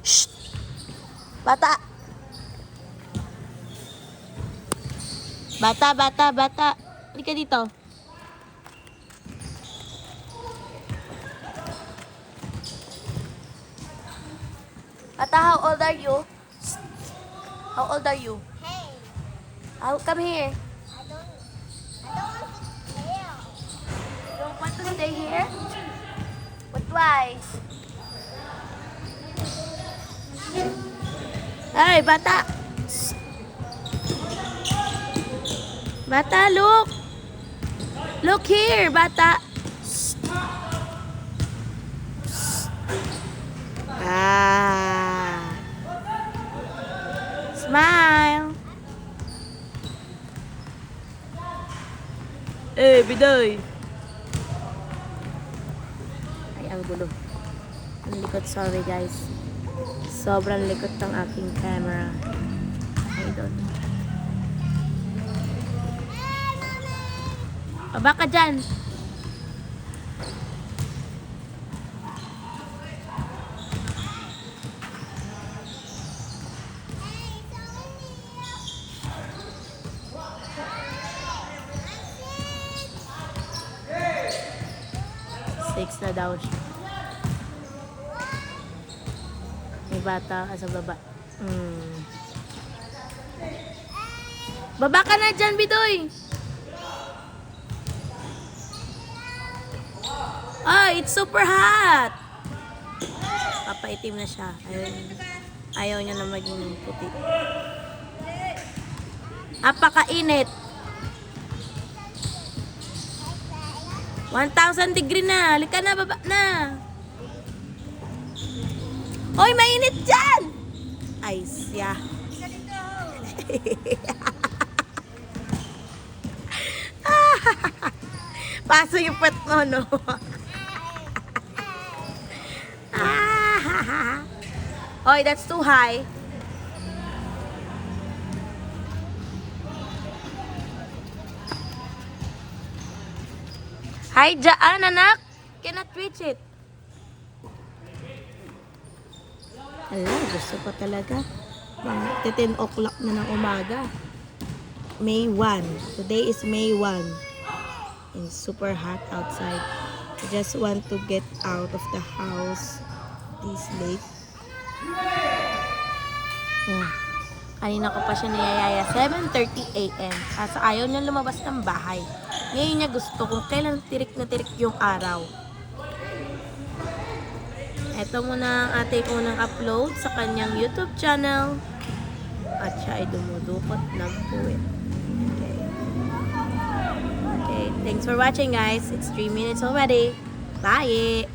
Shh! Bata! Bata! Halika dito. Bata, how old are you? How old are you? Hey, Come here. I don't want to You don't want to stay. stay here? But why? Ay, bata! Bata, look! Look here, bata! Ah! Smile! Eh, bidoy! Ay, ang gulo. Ang likot, sorry guys. Sobrang likot ng aking camera. Ay, doon. Baba ka dyan! Six na daw siya. May bata ka sa baba. Baba ka na dyan, bidoy! Ah, it's super hot! Papaitim na siya. Ayaw niya na maging puti. Apakainit. 1,000 degree na. Halika na, baba na. Hoy, mainit dyan! Ay, siya. Paso yung pet mo, no? Hoy, that's too high. Hi, dyan, anak. Cannot reach it. Ala, gusto pa talaga. 10 o'clock na ng umaga. May 1. Today is May 1. It's super hot outside. I just want to get out of the house this late. Oh, kanina ko pa siya niyayaya. 7:30 a.m. Kasi ayaw niya lumabas ng bahay. Ngayon niya gusto kung kailan tirik na tirik yung araw. Ito muna ang ating unang upload sa kanyang YouTube channel. At siya ay dumudukot ng puwit. Okay, thanks for watching guys. It's 3 minutes already. Bye!